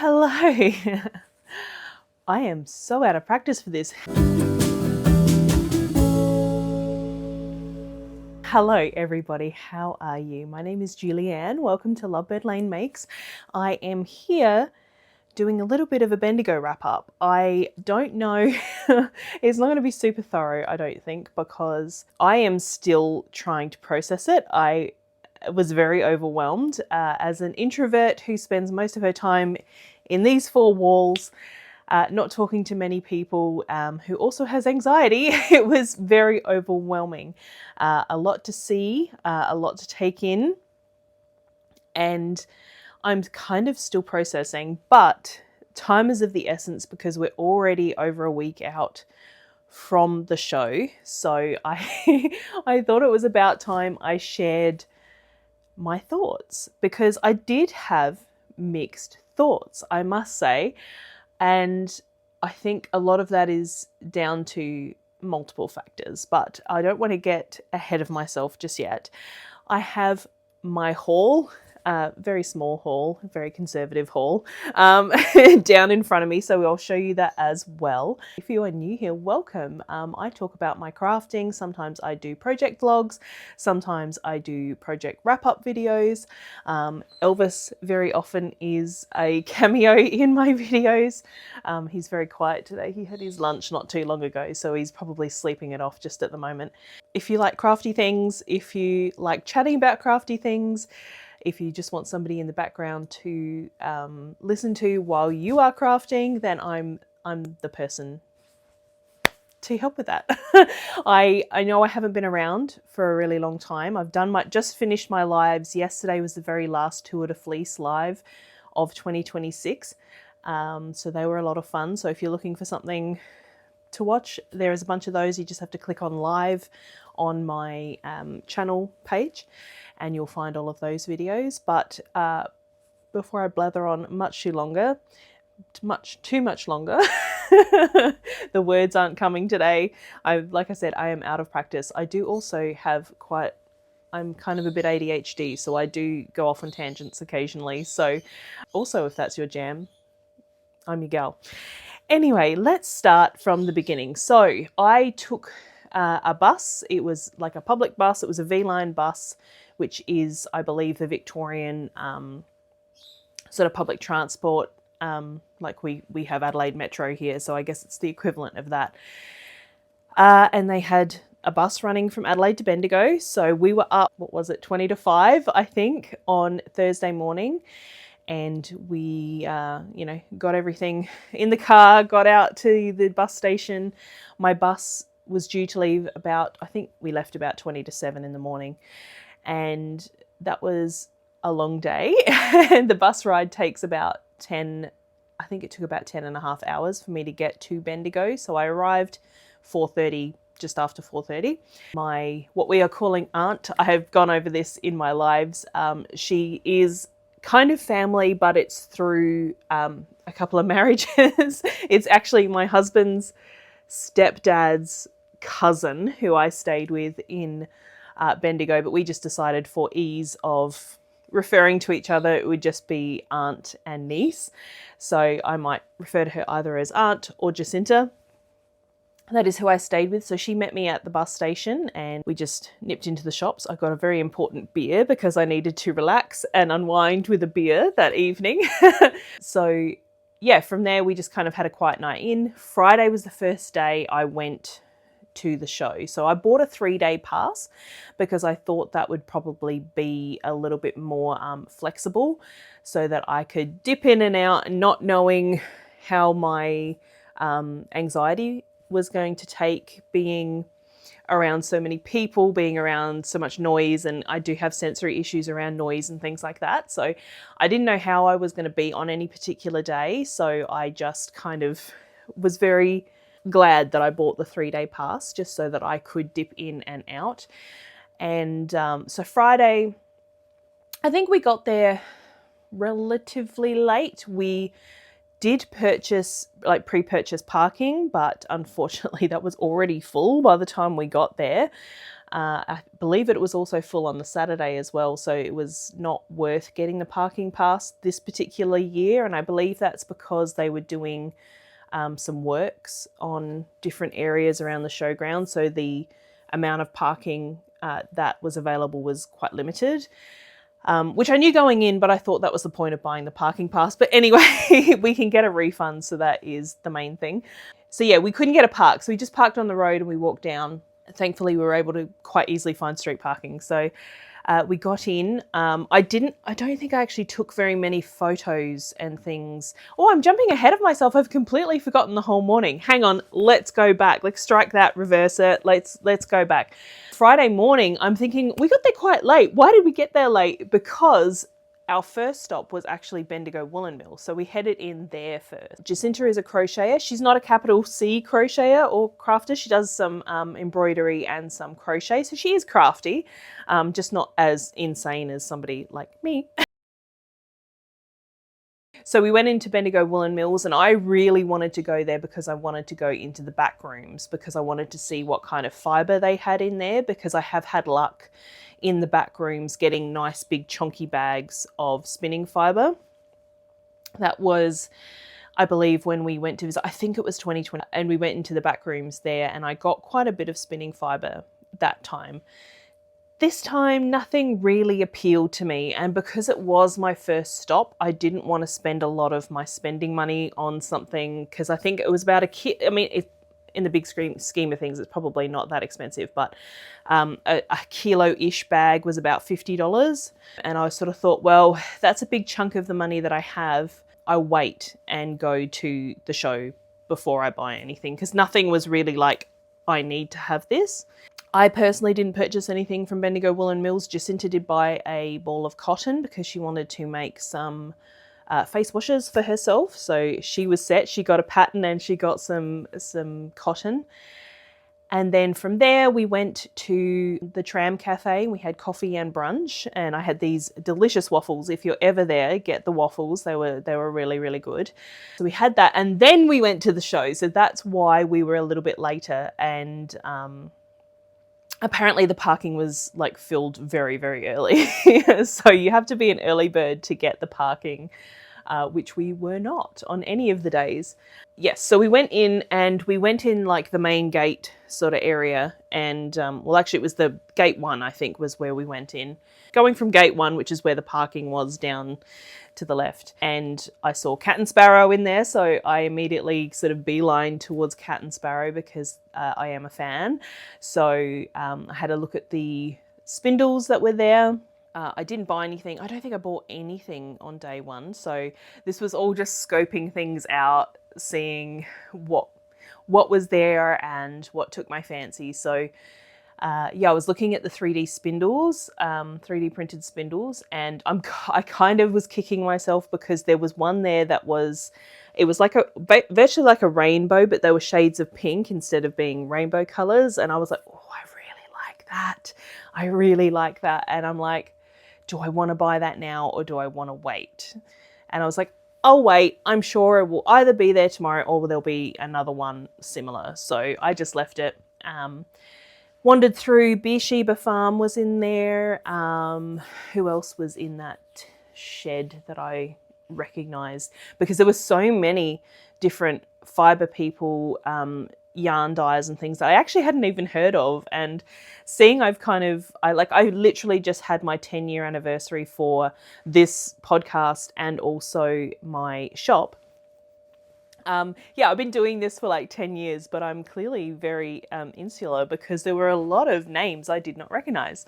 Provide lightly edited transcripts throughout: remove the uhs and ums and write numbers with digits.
Hello. I am so out of practice for this. Hello everybody, how are you? My name is Julieanne. Welcome to Lovebird Lane Makes. I am here doing a little bit of a Bendigo wrap up. I don't know, it's not going to be super thorough, I don't think, because I am still trying to process it. I was very overwhelmed as an introvert who spends most of her time in these four walls, not talking to many people, who also has anxiety. It was very overwhelming. A lot to see, a lot to take in, and I'm kind of still processing, but time is of the essence because we're already over a week out from the show. So I thought it was about time I shared my thoughts, because I did have mixed thoughts, I must say. And I think a lot of that is down to multiple factors, but I don't want to get ahead of myself just yet. I have my haul, very small haul, very conservative haul, down in front of me, so I'll show you that as well. If you are new here, welcome. I talk about my crafting. Sometimes I do project vlogs, sometimes I do project wrap-up videos. Elvis very often is a cameo in my videos. He's very quiet today. He had his lunch not too long ago, so he's probably sleeping it off just at the moment. If you like crafty things, if you like chatting about crafty things, if you just want somebody in the background to listen to while you are crafting, then I'm the person to help with that. I know I haven't been around for a really long time. I've just finished my lives. Yesterday was the very last Tour de Fleece live of 2026. So they were a lot of fun. So if you're looking for something to watch, there is a bunch of those. You just have to click on live on my channel page and you'll find all of those videos. But before I blather on too much longer, the words aren't coming today. Like I said, I am out of practice. I do also have I'm kind of a bit ADHD, so I do go off on tangents occasionally. So also, if that's your jam, I'm your gal. Anyway, let's start from the beginning. So I took a bus. It was like a public bus. It was a V-Line bus, which is, I believe, the Victorian sort of public transport. Like we have Adelaide Metro here, so I guess it's the equivalent of that. And they had a bus running from Adelaide to Bendigo. So we were up, 20 to 5, I think, on Thursday morning. And we, got everything in the car, got out to the bus station. My bus was due to leave I think we left about 20 to 7 in the morning. And that was a long day. And the bus ride takes about 10, I think it took about 10 and a half hours for me to get to Bendigo. So I arrived 4:30, just after 4:30. What we are calling aunt, I have gone over this in my lives. She is kind of family, but it's through a couple of marriages. It's actually my husband's stepdad's cousin who I stayed with in Bendigo, but we just decided for ease of referring to each other, it would just be aunt and niece. So I might refer to her either as aunt or Jacinta. That is who I stayed with. So she met me at the bus station and we just nipped into the shops. I got a very important beer because I needed to relax and unwind with a beer that evening. So yeah, from there we just kind of had a quiet night in. Friday was the first day I went to the show. So I bought a 3-day pass because I thought that would probably be a little bit more flexible so that I could dip in and out, and not knowing how my anxiety was going to take being around so many people, being around so much noise, and I do have sensory issues around noise and things like that. So I didn't know how I was going to be on any particular day. So I just kind of was very glad that I bought the 3-day pass just so that I could dip in and out. And so Friday, I think we got there relatively late. We did pre-purchase parking, but unfortunately that was already full by the time we got there. I believe it was also full on the Saturday as well, so it was not worth getting the parking pass this particular year, and I believe that's because they were doing some works on different areas around the showground, so the amount of parking that was available was quite limited, which I knew going in, but I thought that was the point of buying the parking pass. But anyway, we can get a refund, so that is the main thing. So yeah, we couldn't get a park, so we just parked on the road and we walked down. Thankfully, we were able to quite easily find street parking. So we got in. I don't think I actually took very many photos and things. Oh, I'm jumping ahead of myself. I've completely forgotten the whole morning. Hang on, let's go back. Let's strike that, reverse it. Let's go back. Friday morning, I'm thinking, we got there quite late. Why did we get there late? Because our first stop was actually Bendigo Woolen Mill, so we headed in there first. Jacinta is a crocheter. She's not a capital C crocheter or crafter. She does some embroidery and some crochet, so she is crafty, just not as insane as somebody like me. So we went into Bendigo Woolen Mills, and I really wanted to go there because I wanted to go into the back rooms, because I wanted to see what kind of fibre they had in there, because I have had luck in the back rooms getting nice big chunky bags of spinning fibre. That was, I believe, when we went to visit, I think it was 2020, and we went into the back rooms there and I got quite a bit of spinning fibre that time. This time, nothing really appealed to me, and because it was my first stop, I didn't want to spend a lot of my spending money on something, because I think it was about in the big scheme of things, it's probably not that expensive, but a kilo-ish bag was about $50. And I sort of thought, well, that's a big chunk of the money that I have. I wait and go to the show before I buy anything, because nothing was really like, I need to have this. I personally didn't purchase anything from Bendigo Woolen Mills. Jacinta did buy a ball of cotton because she wanted to make some face washes for herself. So she was set. She got a pattern and she got some cotton. And then from there we went to the Tram Cafe. We had coffee and brunch, and I had these delicious waffles. If you're ever there, get the waffles. They were really, really good. So we had that, and then we went to the show. So that's why we were a little bit later. And apparently the parking was like filled very, very early. So you have to be an early bird to get the parking, which we were not on any of the days. Yes, so we went in like the main gate sort of area, and well, actually it was the gate 1, I think, was where we went in. Going from gate 1, which is where the parking was, down to the left, and I saw Cat and Sparrow in there, so I immediately sort of beeline towards Cat and Sparrow because I am a fan. So I had a look at the spindles that were there. I didn't buy anything. I don't think I bought anything on day 1. So this was all just scoping things out, seeing what was there and what took my fancy. So yeah, I was looking at the 3D spindles, 3D printed spindles, and I kind of was kicking myself because there was one there that it was like virtually like a rainbow, but there were shades of pink instead of being rainbow colors. And I was like, oh, I really like that. I really like that. And I'm like, do I want to buy that now or do I want to wait? And I was like, I'll wait. I'm sure it will either be there tomorrow or there'll be another one similar. So I just left it. Wandered through. Beersheba Farm was in there. Who else was in that shed that I recognised? Because there were so many different fibre people, yarn dyes and things that I actually hadn't even heard of. And seeing I literally just had my 10-year anniversary for this podcast and also my shop. Yeah, I've been doing this for like 10 years, but I'm clearly very insular because there were a lot of names I did not recognise.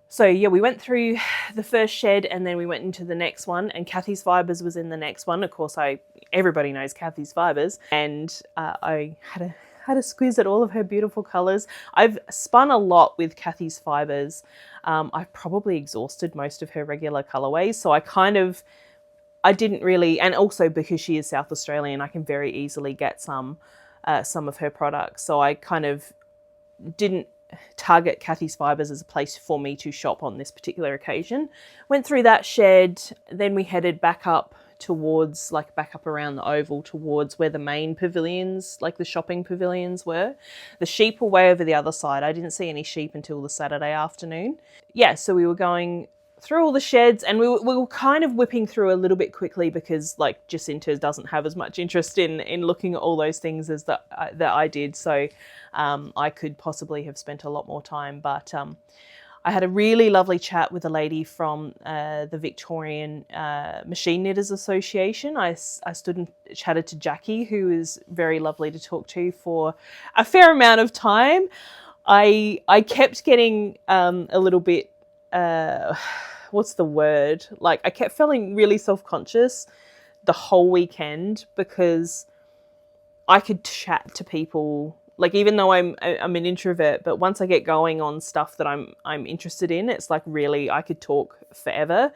So yeah, we went through the first shed and then we went into the next one, and Kathy's Fibres was in the next one. Of course, everybody knows Kathy's Fibres, and I had a squiz at all of her beautiful colours. I've spun a lot with Kathy's Fibres. I've probably exhausted most of her regular colourways, so I didn't really, and also because she is South Australian, I can very easily get some of her products. So I kind of didn't target Kathy's Fibres as a place for me to shop on this particular occasion. Went through that shed, then we headed back up towards, like back up around the oval towards where the main pavilions, like the shopping pavilions were. The sheep were way over the other side. I didn't see any sheep until the Saturday afternoon. Yeah, so we were going through all the sheds, and we were kind of whipping through a little bit quickly because like Jacinta doesn't have as much interest in looking at all those things as that I did. So I could possibly have spent a lot more time, but I had a really lovely chat with a lady from the Victorian Machine Knitters Association. I stood and chatted to Jackie, who is very lovely to talk to, for a fair amount of time. I kept getting a little bit, what's the word? Like, I kept feeling really self-conscious the whole weekend because I could chat to people. Like, even though I'm an introvert, but once I get going on stuff that I'm interested in, it's like really I could talk forever.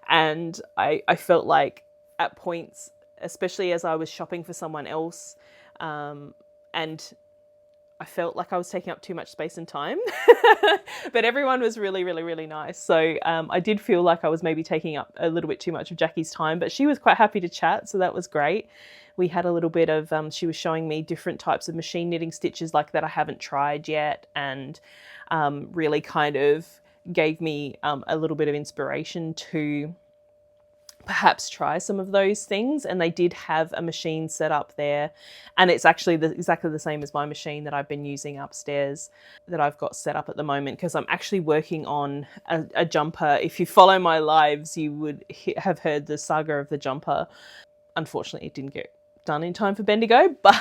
And I felt like at points, especially as I was shopping for someone else, and I felt like I was taking up too much space and time. But everyone was really, really, really nice. So I did feel like I was maybe taking up a little bit too much of Jackie's time, but she was quite happy to chat, so that was great. We had a little bit of, she was showing me different types of machine knitting stitches like that I haven't tried yet, and really kind of gave me a little bit of inspiration to perhaps try some of those things. And they did have a machine set up there, and it's actually exactly the same as my machine that I've been using upstairs that I've got set up at the moment, because I'm actually working on a jumper. If you follow my lives, you would have heard the saga of the jumper. Unfortunately, it didn't get done in time for Bendigo, but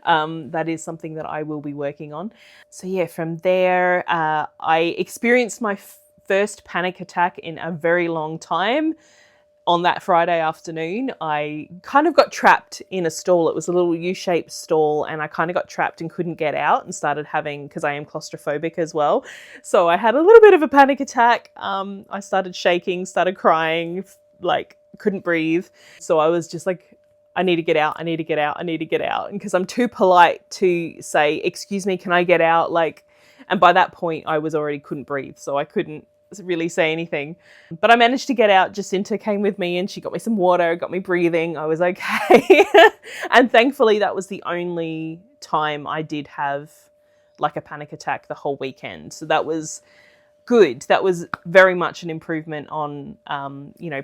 that is something that I will be working on. So yeah, from there, I experienced my first panic attack in a very long time. On that Friday afternoon, I kind of got trapped in a stall. It was a little U-shaped stall, and I kind of got trapped and couldn't get out, and started having, because I am claustrophobic as well, so I had a little bit of a panic attack. I started shaking, started crying, like couldn't breathe. So I was just like, I need to get out, I need to get out, I need to get out. And because I'm too polite to say, excuse me, can I get out? Like, and by that point I was already couldn't breathe, so I couldn't really say anything. But I managed to get out. Jacinta came with me and she got me some water, got me breathing. I was okay. And thankfully that was the only time I did have like a panic attack the whole weekend. So that was good. That was very much an improvement on,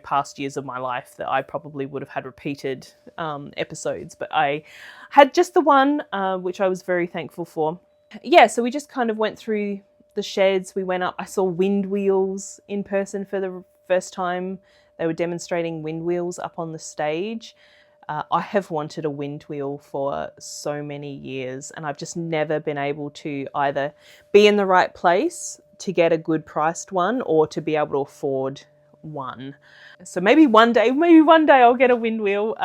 past years of my life that I probably would have had repeated episodes. But I had just the one, which I was very thankful for. Yeah, so we just kind of went through the sheds. We went up. I saw wind wheels in person for the first time. They were demonstrating wind wheels up on the stage. I have wanted a wind wheel for so many years, and I've just never been able to either be in the right place to get a good priced one or to be able to afford one. So maybe one day I'll get a wind wheel.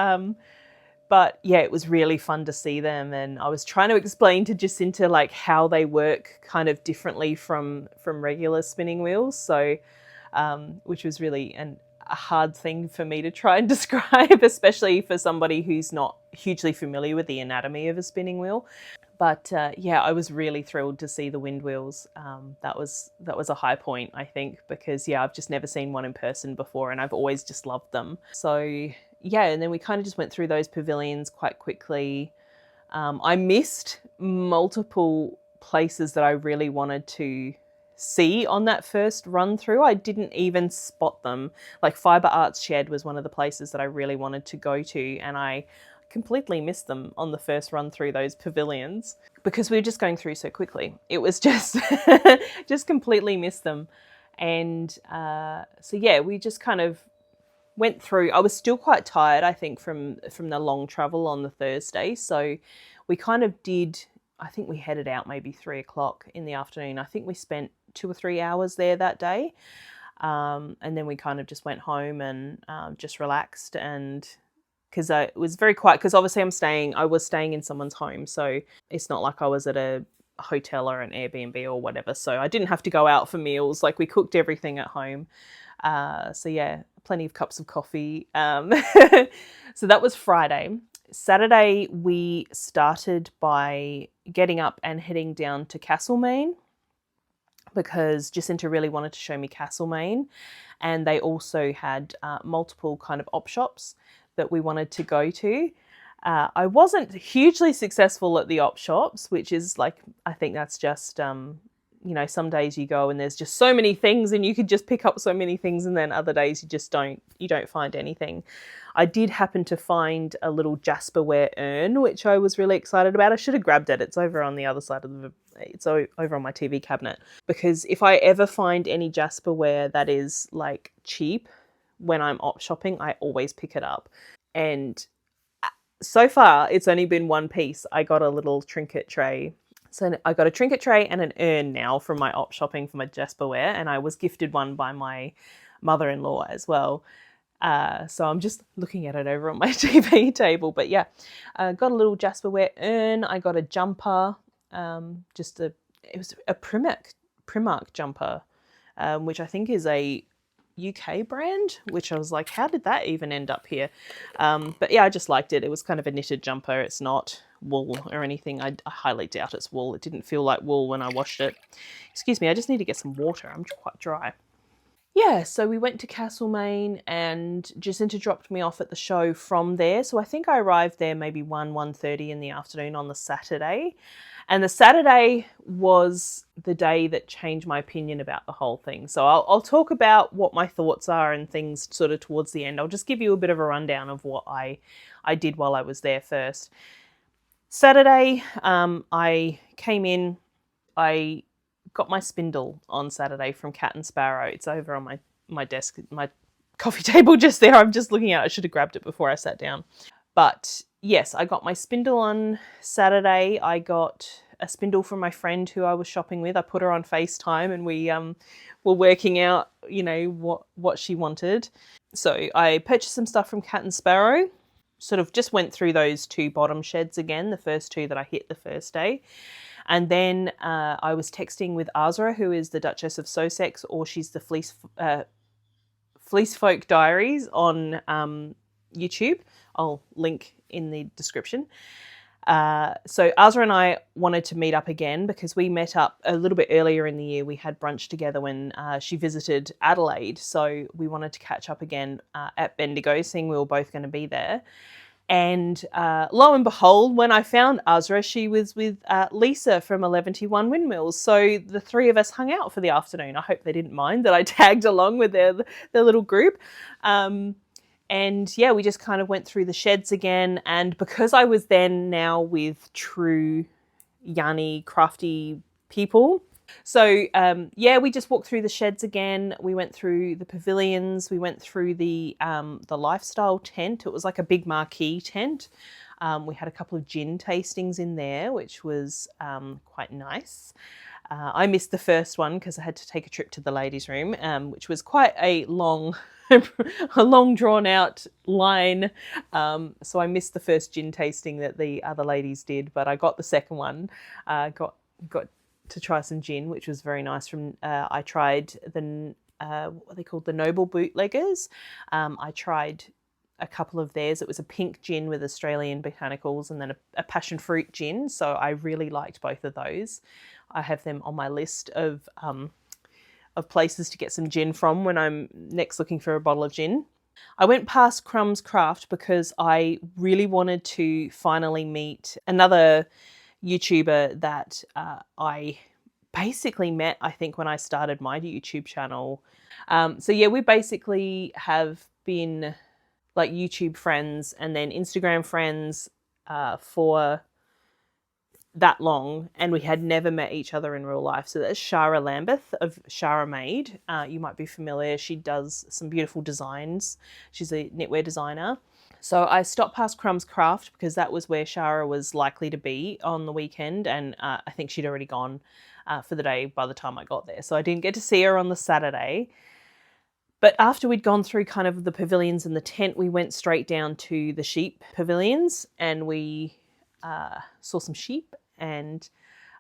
But yeah, it was really fun to see them, and I was trying to explain to Jacinta like how they work kind of differently from regular spinning wheels. So, which was really a hard thing for me to try and describe, especially for somebody who's not hugely familiar with the anatomy of a spinning wheel. But yeah, I was really thrilled to see the wind wheels. That was a high point, I think, because yeah, I've just never seen one in person before, and I've always just loved them. So yeah, and then we kind of just went through those pavilions quite quickly. I missed multiple places that I really wanted to see on that first run through. I didn't even spot them. Like Fibre Arts Shed was one of the places that I really wanted to go to, and I completely missed them on the first run through those pavilions because we were just going through so quickly. It was just just completely missed them. And so yeah, we just kind of went through. I was still quite tired, I think, from the long travel on the Thursday. So we kind of did, I think we headed out maybe 3 o'clock in the afternoon. I think we spent 2 or 3 hours there that day. And then we kind of just went home and just relaxed, and because it was very quiet, because obviously I was staying in someone's home. So it's not like I was at a hotel or an Airbnb or whatever. So I didn't have to go out for meals. Like, we cooked everything at home. So yeah, plenty of cups of coffee. So that was Friday. Saturday, we started by getting up and heading down to Castlemaine, because Jacinta really wanted to show me Castlemaine, and they also had multiple kind of op shops that we wanted to go to. I wasn't hugely successful at the op shops, which is like, I think that's just, you know, some days you go and there's just so many things and you could just pick up so many things, and then other days you just don't find anything. I did happen to find a little Jasperware urn, which I was really excited about. I should have grabbed it. It's over on the other side of it's over on my TV cabinet, because if I ever find any Jasperware that is like cheap when I'm op shopping, I always pick it up. And so far it's only been one piece. I got a little trinket tray. So I got a trinket tray and an urn now from my op shopping for my Jasperware, and I was gifted one by my mother-in-law as well. So I'm just looking at it over on my TV table. But yeah, got a little Jasperware urn. I got a jumper, it was a Primark jumper, which I think is a UK brand, which I was like, how did that even end up here? But yeah, I just liked it. It was kind of a knitted jumper. It's not wool or anything. I highly doubt it's wool. It didn't feel like wool when I washed it. Excuse me, I just need to get some water. I'm quite dry. Yeah, so we went to Castlemaine and Jacinta dropped me off at the show from there. So I think I arrived there maybe 1:30 in the afternoon on the Saturday. And the Saturday was the day that changed my opinion about the whole thing. So I'll talk about what my thoughts are and things sort of towards the end. I'll just give you a bit of a rundown of what I did while I was there first. Saturday, I came in, I got my spindle on Saturday from Cat and Sparrow. It's over on my desk, my coffee table just there. I'm just looking at it. I should have grabbed it before I sat down. But yes, I got my spindle on Saturday. I got a spindle from my friend who I was shopping with. I put her on FaceTime and we were working out, you know, what she wanted. So I purchased some stuff from Cat and Sparrow. Sort of just went through those two bottom sheds again, the first two that I hit the first day. And then I was texting with Azra, who is the Duchess of Sussex, or she's the Fleece Folk Diaries on YouTube. I'll link in the description. So Azra and I wanted to meet up again because we met up a little bit earlier in the year. We had brunch together when she visited Adelaide. So we wanted to catch up again at Bendigo, seeing we were both going to be there. And lo and behold, when I found Azra, she was with Lisa from 1121 Windmills. So the three of us hung out for the afternoon. I hope they didn't mind that I tagged along with their little group. And yeah, we just kind of went through the sheds again. And because I was then now with true yarny, crafty people, so yeah, we just walked through the sheds again. We went through the pavilions. We went through the lifestyle tent. It was like a big marquee tent. We had a couple of gin tastings in there, which was quite nice. I missed the first one because I had to take a trip to the ladies' room, which was quite a long drawn out line. So I missed the first gin tasting that the other ladies did, but I got the second one. Got to try some gin, which was very nice. From I tried the what are they called, the Noble Bootleggers. I tried a couple of theirs. It was a pink gin with Australian botanicals, and then a passion fruit gin. So I really liked both of those. I have them on my list of places to get some gin from when I'm next looking for a bottle of gin. I went past Crumb's Craft because I really wanted to finally meet another YouTuber that I basically met, I think, when I started my YouTube channel. So yeah, we basically have been like YouTube friends and then Instagram friends for that long, and we had never met each other in real life. So that's Shara Lambeth of Shara Made. You might be familiar. She does some beautiful designs. She's a knitwear designer. So I stopped past Crumb's Craft because that was where Shara was likely to be on the weekend, and I think she'd already gone for the day by the time I got there. So I didn't get to see her on the Saturday. But after we'd gone through kind of the pavilions and the tent, we went straight down to the sheep pavilions, and we saw some sheep, and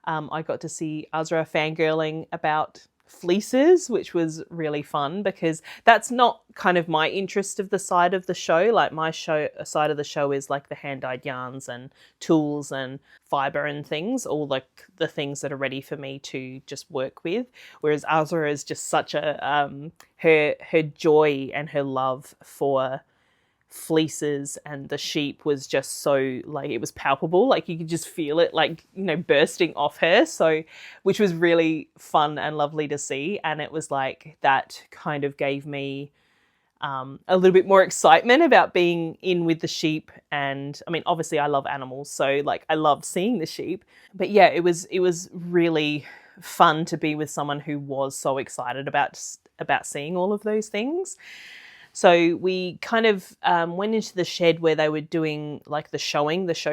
I got to see Azra fangirling about fleeces, which was really fun because that's not kind of my interest of the side of the show. Like my side of the show is like the hand-dyed yarns and tools and fiber and things, all like the things that are ready for me to just work with. Whereas Azra is just such a her joy and her love for fleeces and the sheep was just so, like, it was palpable, like you could just feel it, like, you know, bursting off her. So which was really fun and lovely to see, and it was like that kind of gave me a little bit more excitement about being in with the sheep. And I mean, obviously I love animals, so like I loved seeing the sheep, but yeah, it was really fun to be with someone who was so excited about seeing all of those things. So we kind of went into the shed where they were doing like the show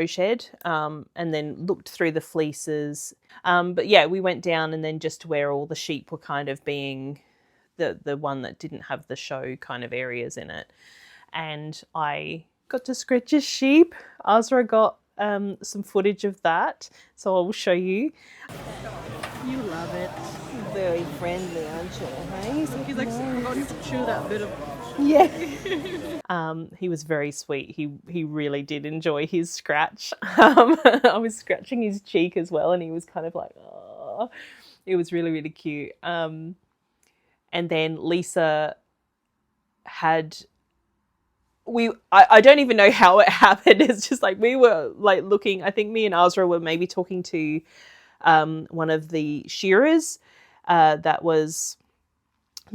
shed, and then looked through the fleeces. But yeah, we went down and then just to where all the sheep were kind of being the one that didn't have the show kind of areas in it. And I got to scratch a sheep. Azra got some footage of that, so I will show you. You love it. Very friendly, aren't you? Hey? He's like forgotten to chew that bit of. Yeah. He was very sweet. He really did enjoy his scratch. I was scratching his cheek as well, and he was kind of like, oh, it was really, really cute. And then Lisa had, I don't even know how it happened. It's just like we were like looking, I think me and Azra were maybe talking to one of the shearers that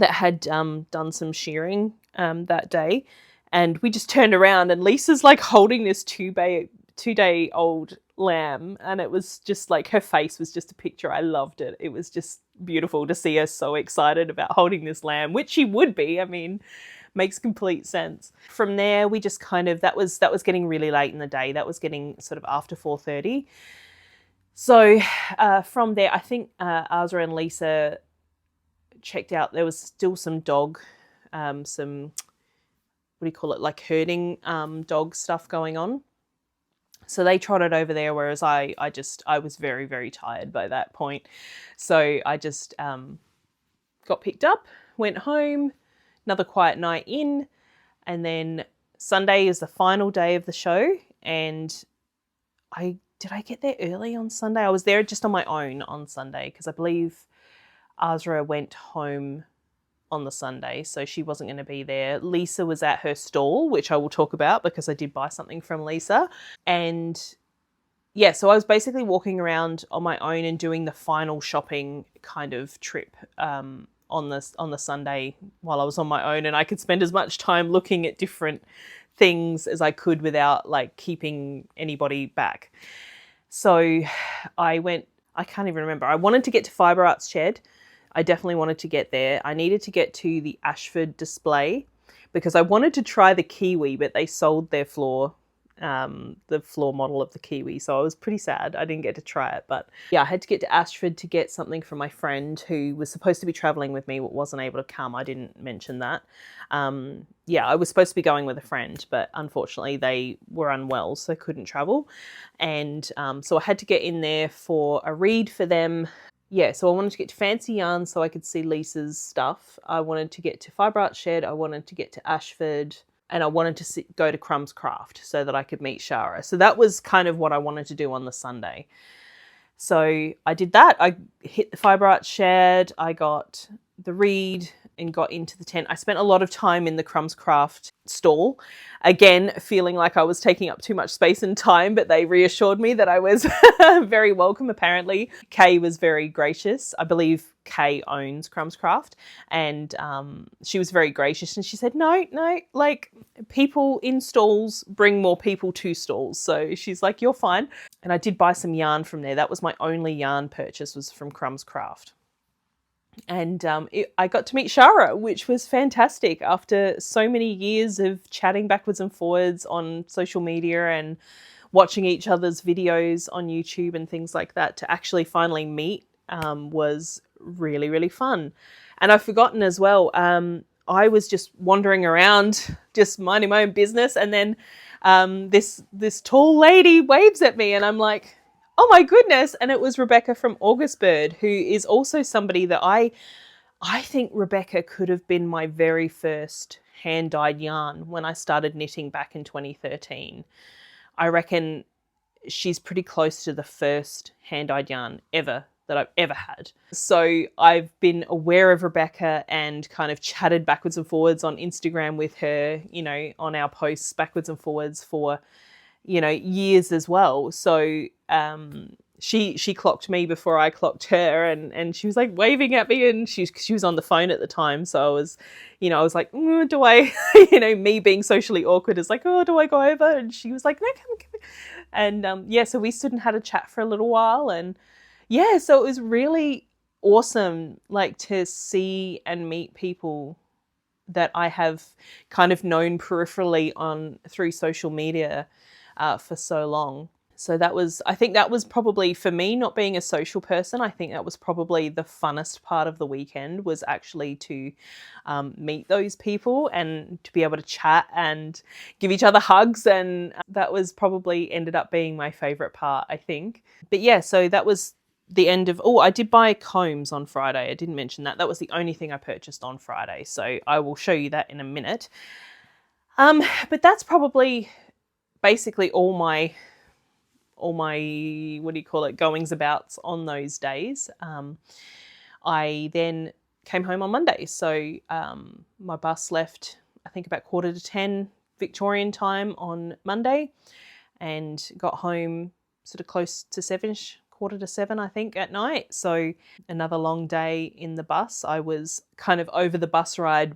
had done some shearing that day, and we just turned around and Lisa's like holding this 2-day old lamb, and it was just like her face was just a picture. I loved it. It was just beautiful to see her so excited about holding this lamb, which she would be. I mean, makes complete sense. From there, we just kind of, that was getting really late in the day. That was getting sort of after 4:30. So from there, I think Azra and Lisa checked out, there was still some dog, some, what do you call it, like herding dog stuff going on. So they trotted over there, whereas I was very, very tired by that point. So I just got picked up, went home, another quiet night in, and then Sunday is the final day of the show. And did I get there early on Sunday? I was there just on my own on Sunday because I believe Azra went home on the Sunday, so she wasn't going to be there. Lisa was at her stall, which I will talk about because I did buy something from Lisa. And yeah, so I was basically walking around on my own and doing the final shopping kind of trip on the Sunday while I was on my own, and I could spend as much time looking at different things as I could without like keeping anybody back. So I can't even remember. I wanted to get to Fibre Arts Shed. I definitely wanted to get there. I needed to get to the Ashford display because I wanted to try the Kiwi, but they sold their floor model of the Kiwi. So I was pretty sad I didn't get to try it. But yeah, I had to get to Ashford to get something from my friend who was supposed to be traveling with me but wasn't able to come. I didn't mention that. Yeah, I was supposed to be going with a friend, but unfortunately they were unwell, so couldn't travel. And so I had to get in there for a read for them. Yeah, so I wanted to get to Fancy Yarn so I could see Lisa's stuff. I wanted to get to Fibre Arts Shed. I wanted to get to Ashford. And I wanted to go to Crumb's Craft so that I could meet Shara. So that was kind of what I wanted to do on the Sunday. So I did that. I hit the Fibre Arts Shed. I got the read and got into the tent. I spent a lot of time in the Crumb's Craft stall. Again, feeling like I was taking up too much space and time, but they reassured me that I was very welcome, apparently. Kay was very gracious. I believe Kay owns Crumb's Craft, and she was very gracious, and she said, no, like people in stalls bring more people to stalls. So she's like, you're fine. And I did buy some yarn from there. That was my only yarn purchase, was from Crumb's Craft. And I got to meet Shara, which was fantastic. After so many years of chatting backwards and forwards on social media and watching each other's videos on YouTube and things like that, to actually finally meet was really, really fun. And I've forgotten as well, I was just wandering around, just minding my own business, and then this tall lady waves at me, and I'm like, oh my goodness. And it was Rebecca from Lovebird, who is also somebody that I I think Rebecca could have been my very first hand-dyed yarn when I started knitting back in 2013. I reckon she's pretty close to the first hand-dyed yarn ever that I've ever had. So I've been aware of Rebecca and kind of chatted backwards and forwards on Instagram with her, you know, on our posts backwards and forwards for, you know, years as well. So she clocked me before I clocked her, and she was like waving at me, and she was on the phone at the time. So I was, you know, I was like, do I, you know, me being socially awkward is like, oh, do I go over? And she was like, no, come. And yeah, so we stood and had a chat for a little while, and yeah, so it was really awesome, like, to see and meet people that I have kind of known peripherally through social media for so long. So I think that was probably, for me, not being a social person, I think that was probably the funnest part of the weekend, was actually to meet those people and to be able to chat and give each other hugs. And that was probably ended up being my favourite part, I think. But yeah, so that was the end of, I did buy combs on Friday. I didn't mention that. That was the only thing I purchased on Friday. So I will show you that in a minute. But that's probably basically all my what do you call it, goings abouts on those days. I then came home on Monday. So my bus left, I think, about 9:45 Victorian time on Monday, and got home sort of close to 7ish, 6:45, I think, at night. So another long day in the bus. I was kind of over the bus ride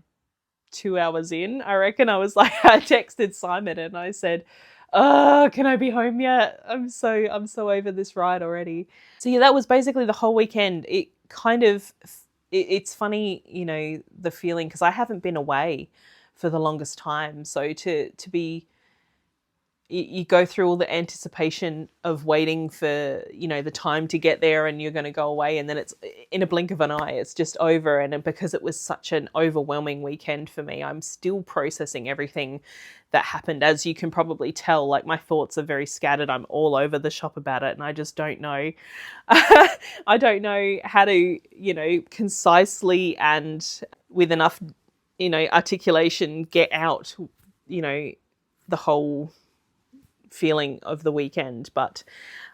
2 hours in. I reckon I was like, I texted Simon and I said, can I be home yet? I'm so over this ride already. So yeah, that was basically the whole weekend. It kind of, it's funny, you know, the feeling, because I haven't been away for the longest time. So to be, you go through all the anticipation of waiting for, you know, the time to get there, and you're going to go away, and then it's in a blink of an eye, it's just over. And because it was such an overwhelming weekend for me, I'm still processing everything that happened. As you can probably tell, like, my thoughts are very scattered. I'm all over the shop about it, and I just don't know. I don't know how to, you know, concisely and with enough, you know, articulation get out, you know, the whole feeling of the weekend. But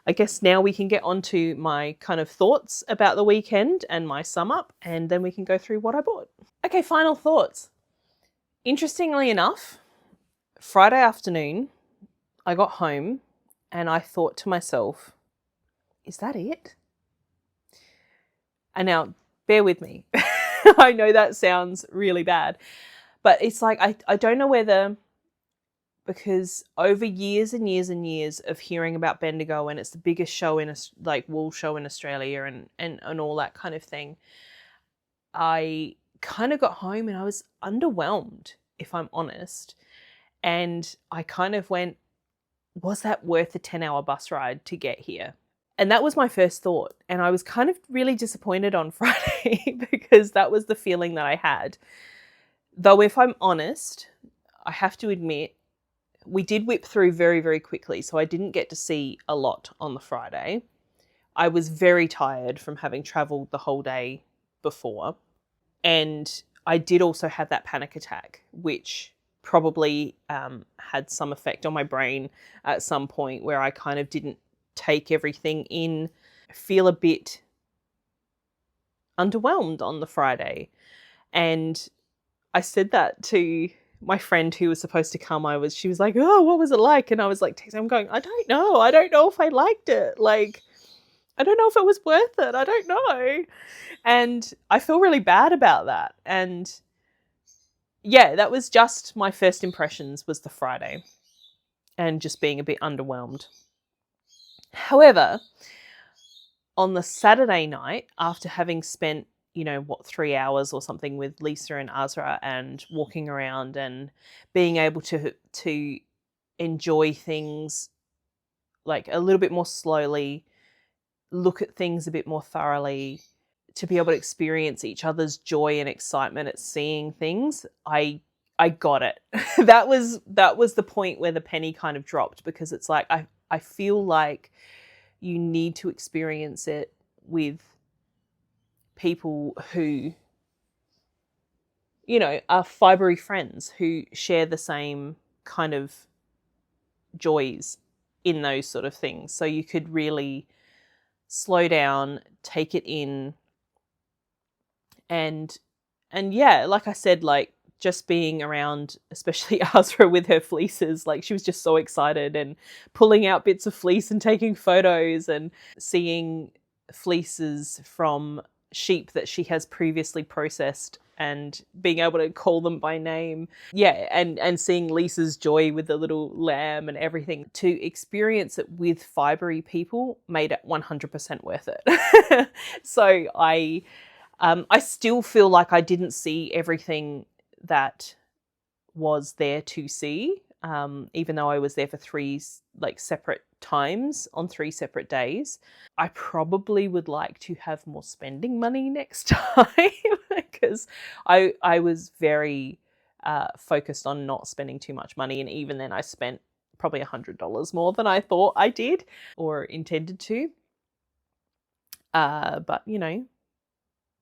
I guess now we can get on to my kind of thoughts about the weekend and my sum up, and then we can go through what I bought. Okay, final thoughts. Interestingly enough, Friday afternoon, I got home and I thought to myself, is that it? And now, bear with me. I know that sounds really bad, but it's like, I don't know whether, because over years and years and years of hearing about Bendigo, and it's the biggest show in, like, wool show in Australia and all that kind of thing, I kind of got home and I was underwhelmed, if I'm honest. And I kind of went, was that worth a 10-hour bus ride to get here? And that was my first thought. And I was kind of really disappointed on Friday because that was the feeling that I had. Though, if I'm honest, I have to admit, we did whip through very, very quickly. So I didn't get to see a lot on the Friday. I was very tired from having travelled the whole day before. And I did also have that panic attack, which probably had some effect on my brain at some point, where I kind of didn't take everything in, feel a bit underwhelmed on the Friday. And I said that to my friend who was supposed to come. She was like, oh, what was it like? And I was like, I'm going, I don't know if I liked it. Like, I don't know if it was worth it. I don't know. And I feel really bad about that. And yeah, that was just my first impressions, was the Friday, and just being a bit underwhelmed. However, on the Saturday night, after having spent, 3 hours or something with Lisa and Azra, and walking around and being able to enjoy things like a little bit more slowly, look at things a bit more thoroughly, to be able to experience each other's joy and excitement at seeing things, I got it. That was the point where the penny kind of dropped, because it's like I feel like you need to experience it with people who you know, are fibery friends who share the same kind of joys in those sort of things. So you could really slow down, take it in, and yeah, like I said, like just being around, especially Azra with her fleeces, like she was just so excited and pulling out bits of fleece and taking photos and seeing fleeces from sheep that she has previously processed and being able to call them by name. Yeah, and seeing Lisa's joy with the little lamb and everything. To experience it with fibery people made it 100% worth it. So I still feel like I didn't see everything that was there to see, even though I was there for three separate times on 3 separate days. I probably would like to have more spending money next time because I was very focused on not spending too much money, and even then I spent probably $100 more than I thought I did or intended to. But you know,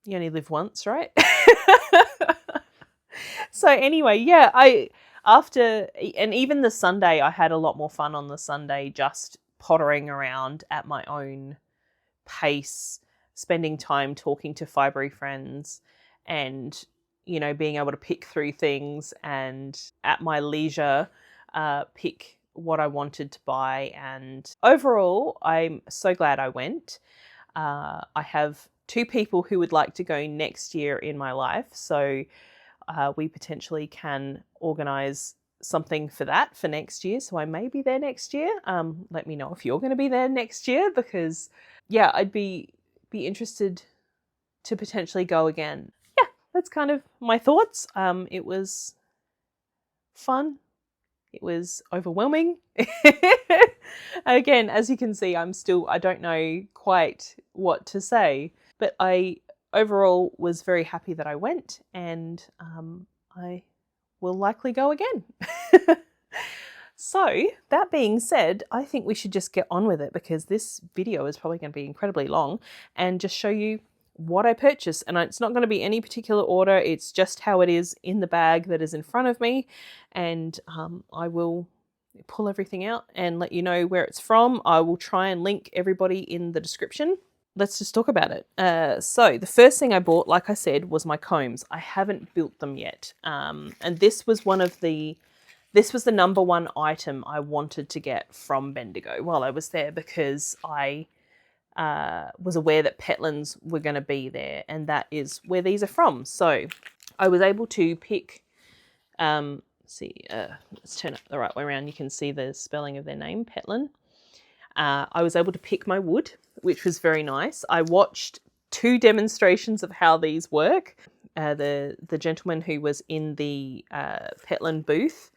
you only live once, right? So anyway, yeah, and even the Sunday, I had a lot more fun on the Sunday, just pottering around at my own pace, spending time talking to fibery friends and, you know, being able to pick through things and at my leisure, pick what I wanted to buy. And overall, I'm so glad I went. I have 2 people who would like to go next year in my life. So we potentially can organise something for that for next year. So I may be there next year. Let me know if you're going to be there next year, because yeah, I'd be interested to potentially go again. Yeah, that's kind of my thoughts. It was fun. It was overwhelming. Again, as you can see, I don't know quite what to say, but I overall was very happy that I went, and I will likely go again. So that being said, I think we should just get on with it, because this video is probably going to be incredibly long, and just show you what I purchased. And it's not going to be any particular order. It's just how it is in the bag that is in front of me. And I will pull everything out and let you know where it's from. I will try and link everybody in the description. Let's just talk about it. So the first thing I bought, like I said, was my combs. I haven't built them yet. And this was the number one item I wanted to get from Bendigo while I was there, because I was aware that Petlands were going to be there, and that is where these are from. So I was able to pick, let's turn it the right way around. You can see the spelling of their name, Petland. I was able to pick my wood, which was very nice. I watched 2 demonstrations of how these work. The gentleman who was in the Petland booth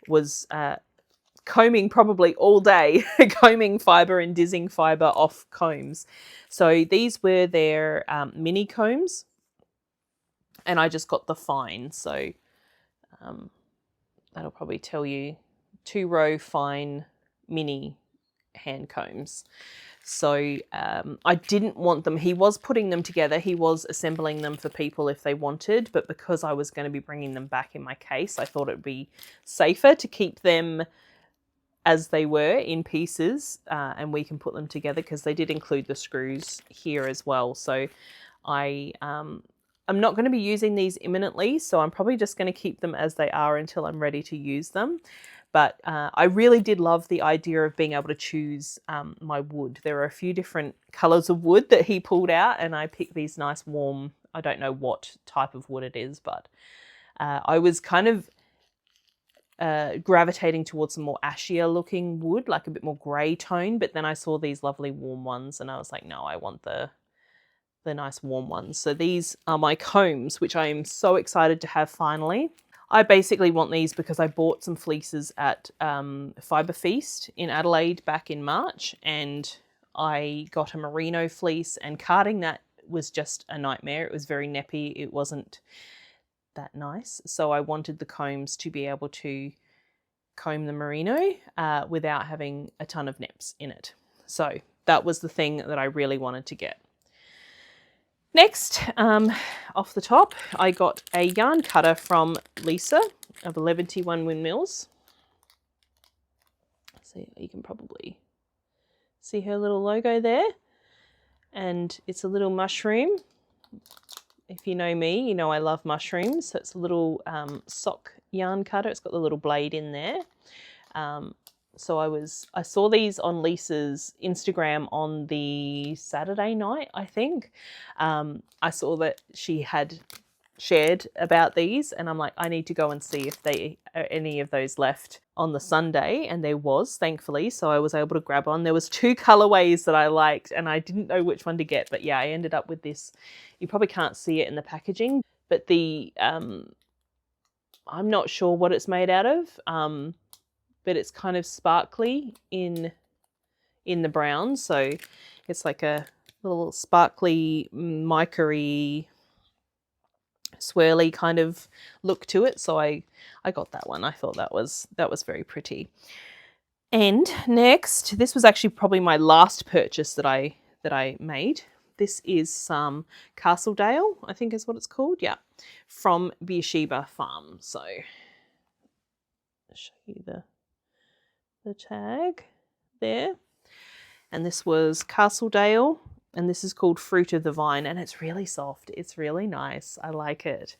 was combing probably all day, combing fibre and dizzing fibre off combs. So these were their mini combs, and I just got the fine. So that'll probably tell you 2-row fine mini hand combs. So I didn't want them. He was putting them together. He was assembling them for people if they wanted, but because I was going to be bringing them back in my case, I thought it would be safer to keep them as they were in pieces, and we can put them together, because they did include the screws here as well. So I'm not going to be using these imminently, so I'm probably just going to keep them as they are until I'm ready to use them. But I really did love the idea of being able to choose my wood. There are a few different colours of wood that he pulled out, and I picked these nice warm, I don't know what type of wood it is, but I was kind of gravitating towards some more ashier looking wood, like a bit more grey tone. But then I saw these lovely warm ones, and I was like, no, I want the nice warm ones. So these are my combs, which I am so excited to have finally. I basically want these because I bought some fleeces at Fibre Feast in Adelaide back in March, and I got a merino fleece, and carding that was just a nightmare. It was very neppy. It wasn't that nice. So I wanted the combs to be able to comb the merino without having a ton of neps in it. So that was the thing that I really wanted to get. Next, off the top, I got a yarn cutter from Lisa of 11T1 Windmills. So you can probably see her little logo there. And it's a little mushroom. If you know me, you know I love mushrooms. So it's a little sock yarn cutter. It's got the little blade in there. So I saw these on Lisa's Instagram on the Saturday night, I think. I saw that she had shared about these, and I'm like, I need to go and see if they are any of those left on the Sunday, and there was, thankfully, so I was able to grab on. There was 2 colorways that I liked, and I didn't know which one to get, but yeah, I ended up with this. You probably can't see it in the packaging, but the I'm not sure what it's made out of, but it's kind of sparkly in the brown, so it's like a little sparkly, mica-y, swirly kind of look to it. So I got that one. I thought that was very pretty. And next, this was actually probably my last purchase that I made. This is some Castledale, I think is what it's called. Yeah, from Beersheba Farm. So I'll show you the tag there. And this was Castledale, and this is called Fruit of the Vine, and it's really soft. It's really nice. I like it.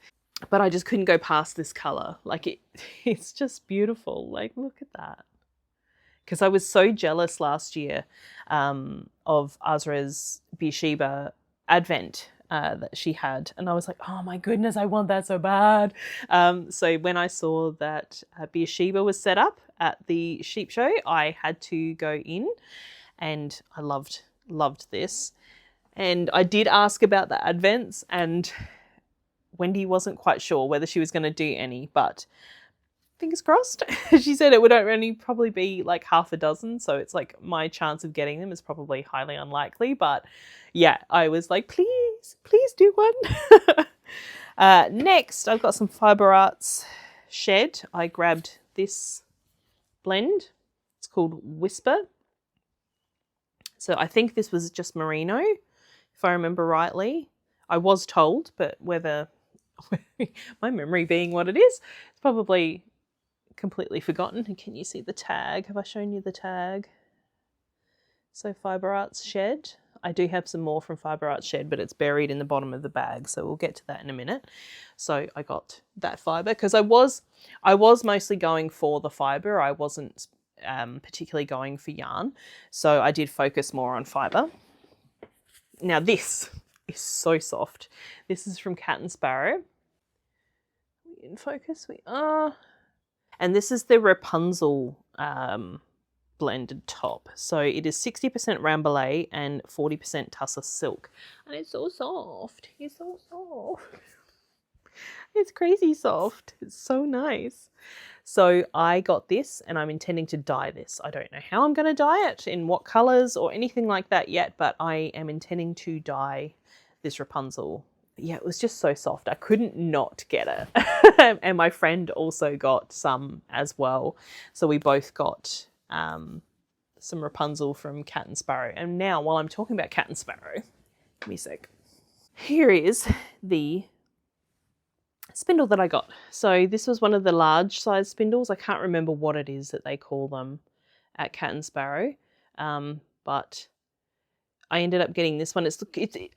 But I just couldn't go past this color. Like it's just beautiful. Like, look at that. Because I was so jealous last year of Azra's Beersheba Advent that she had. And I was like, oh my goodness, I want that so bad. So when I saw that Beersheba was set up at the sheep show, I had to go in, and I loved this. And I did ask about the Advents, and Wendy wasn't quite sure whether she was going to do any, but fingers crossed. She said it would only probably be like half a dozen, so it's like my chance of getting them is probably highly unlikely. But yeah, I was like, please do one. Next, I've got some Fibre Arts Shed. I grabbed this blend. It's called Whisper. So I think this was just merino, if I remember rightly. I was told, but whether my memory being what it is, it's probably completely forgotten. And can you see the tag? Have I shown you the tag? So Fibre Arts Shed. I do have some more from Fibre Arts Shed, but it's buried in the bottom of the bag, so we'll get to that in a minute. So I got that fibre because I was mostly going for the fibre. I wasn't particularly going for yarn, so I did focus more on fibre. Now this is so soft. This is from Cat and Sparrow. We in focus? We are. And this is the Rapunzel blended top. So it is 60% Rambouillet and 40% Tussar silk. And it's so soft. It's so soft. It's crazy soft. It's so nice. So I got this, and I'm intending to dye this. I don't know how I'm going to dye it, in what colours or anything like that yet, but I am intending to dye this Rapunzel. Yeah, it was just so soft. I couldn't not get it. And my friend also got some as well. So we both got some Rapunzel from Cat and Sparrow. And now, while I'm talking about Cat and Sparrow, give me a sec. Here is the spindle that I got. So this was one of the large size spindles. I can't remember what it is that they call them at Cat and Sparrow, but I ended up getting this one. It's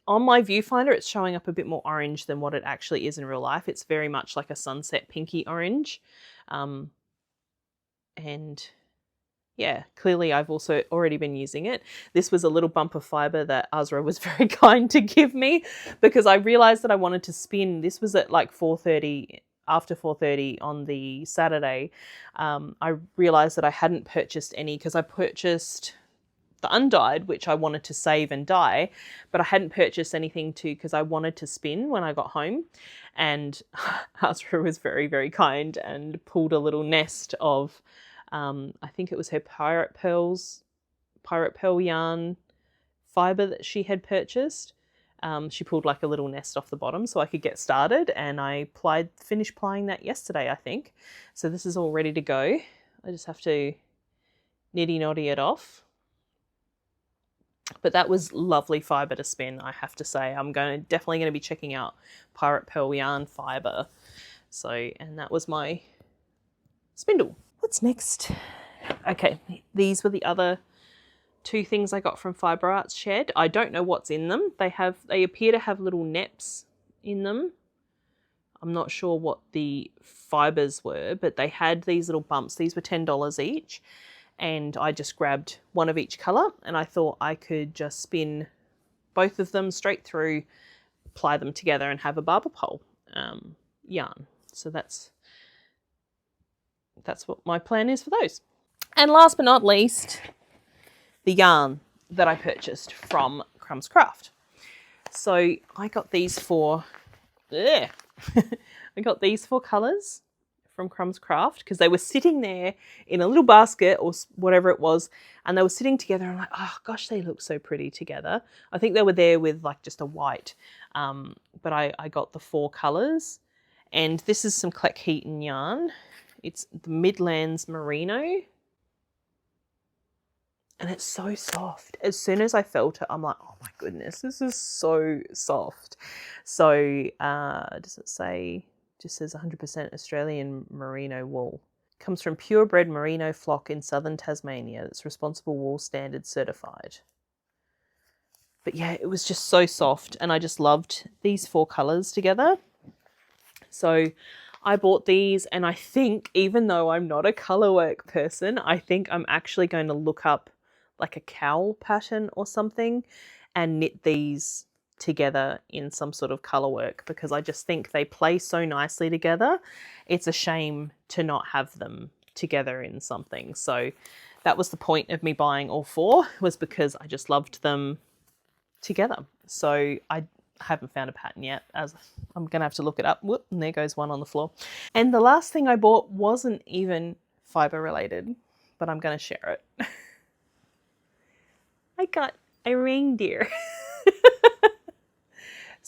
on my viewfinder, it's showing up a bit more orange than what it actually is in real life. It's very much like a sunset pinky orange, and yeah, clearly I've also already been using it. This was a little bump of fibre that Azra was very kind to give me because I realised that I wanted to spin. This was at like 4:30, after 4:30 on the Saturday. I realised that I hadn't purchased any because I purchased the undyed, which I wanted to save and dye, but I hadn't purchased anything because I wanted to spin when I got home. And Azra was very, very kind and pulled a little nest of I think it was her Pirate Pearl yarn fibre that she had purchased. She pulled like a little nest off the bottom so I could get started, and I finished plying that yesterday, I think. So this is all ready to go. I just have to nitty-noddy it off. But that was lovely fibre to spin, I have to say. I'm definitely going to be checking out Pirate Pearl Yarn fibre. So, and that was my spindle. What's next? Okay, these were the other 2 things I got from Fibre Arts Shed. I don't know what's in them. They appear to have little neps in them. I'm not sure what the fibres were, but they had these little bumps. These were $10 each. And I just grabbed one of each colour, and I thought I could just spin both of them straight through, apply them together and have a barber pole yarn. So that's what my plan is for those. And last but not least, the yarn that I purchased from Crumbs Craft. So I got these 4 colours from Crumbs Craft because they were sitting there in a little basket or whatever it was, and they were sitting together. I'm like, oh gosh, they look so pretty together. I think they were there with like just a white, but I got the 4 colours, and this is some Cleckheaton yarn. It's the Midlands Merino, and it's so soft. As soon as I felt it, I'm like, oh my goodness, this is so soft. So does it say? Just says 100% Australian merino wool. Comes from purebred merino flock in southern Tasmania. That's Responsible Wool Standard certified. But yeah, it was just so soft, and I just loved these 4 colours together. So I bought these, and I think, even though I'm not a colourwork person, I think I'm actually going to look up like a cowl pattern or something and knit these together in some sort of colour work, because I just think they play so nicely together. It's a shame to not have them together in something. So that was the point of me buying all 4, was because I just loved them together. So I haven't found a pattern yet, as I'm gonna have to look it up. Whoop, and there goes one on the floor. And the last thing I bought wasn't even fibre related, but I'm gonna share it. I got a reindeer.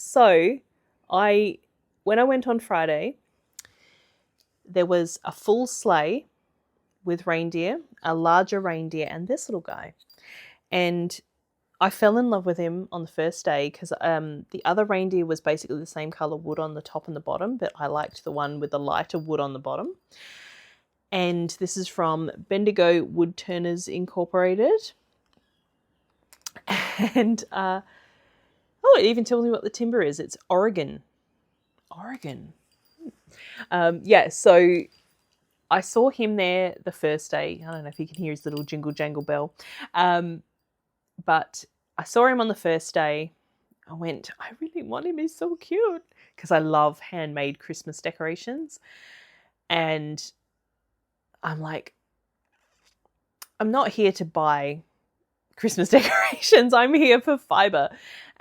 So when I went on Friday, there was a full sleigh with reindeer, a larger reindeer, and this little guy. And I fell in love with him on the first day because the other reindeer was basically the same colour wood on the top and the bottom, but I liked the one with the lighter wood on the bottom. And this is from Bendigo Woodturners Incorporated. And it even tells me what the timber is. It's Oregon. So I saw him there the first day. I don't know if you can hear his little jingle jangle bell. But I saw him on the first day. I went, I really want him. He's so cute. Because I love handmade Christmas decorations. And I'm like, I'm not here to buy Christmas decorations. I'm here for fibre.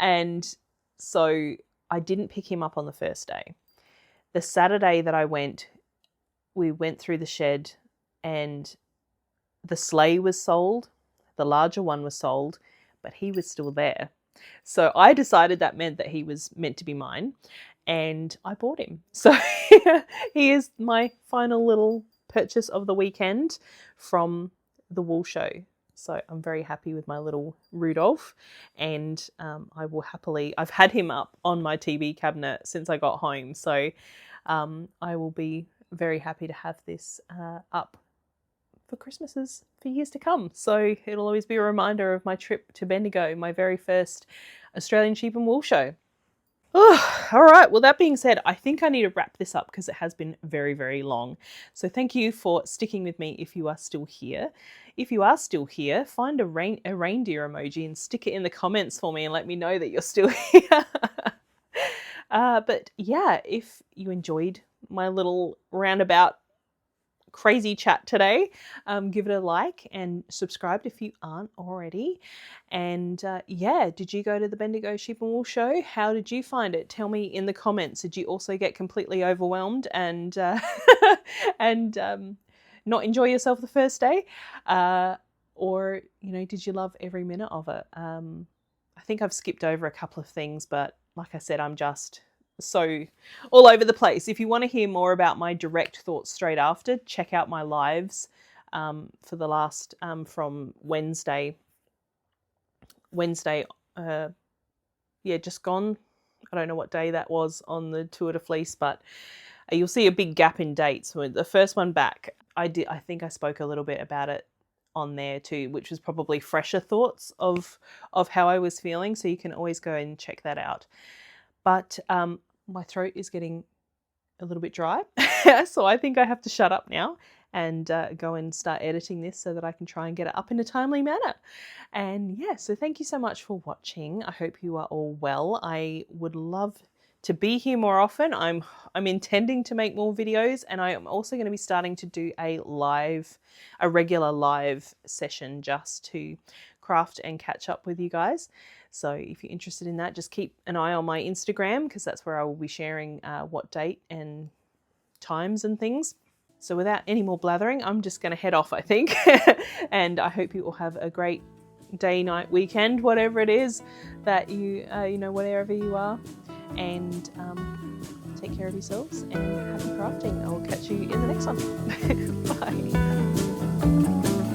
And so I didn't pick him up on the first day. The Saturday that I went, we went through the shed and the sleigh was sold. The larger one was sold, but he was still there. So I decided that meant that he was meant to be mine, and I bought him. So he is my final little purchase of the weekend from the wool show. So I'm very happy with my little Rudolph, and I will happily, I've had him up on my TV cabinet since I got home. So I will be very happy to have this up for Christmases for years to come. So it'll always be a reminder of my trip to Bendigo, my very first Australian Sheep and Wool Show. Oh, all right. Well, that being said, I think I need to wrap this up because it has been very, very long. So thank you for sticking with me if you are still here. If you are still here, find a reindeer emoji and stick it in the comments for me and let me know that you're still here. But yeah, if you enjoyed my little roundabout crazy chat today, give it a like and subscribe if you aren't already. And yeah, did you go to the Bendigo Sheep and Wool Show? How did you find it? Tell me in the comments. Did you also get completely overwhelmed and not enjoy yourself the first day, or did you love every minute of it? I think I've skipped over a couple of things, but like I said, I'm just so all over the place. If you want to hear more about my direct thoughts straight after, check out my lives for the last from Wednesday Wednesday, just gone. I don't know what day that was on the Tour de Fleece, but you'll see a big gap in dates. So the first one back, I think I spoke a little bit about it on there too, which was probably fresher thoughts of how I was feeling. So you can always go and check that out. But my throat is getting a little bit dry, so I think I have to shut up now and go and start editing this so that I can try and get it up in a timely manner. And yeah, so thank you so much for watching. I hope you are all well. I would love to be here more often. I'm intending to make more videos, and I am also going to be starting to do a regular live session just to craft and catch up with you guys. So if you're interested in that, just keep an eye on my Instagram, because that's where I will be sharing what date and times and things. So without any more blathering, I'm just going to head off, I think. And I hope you all have a great day, night, weekend, whatever it is that you, wherever you are. And take care of yourselves and happy crafting. I will catch you in the next one. Bye.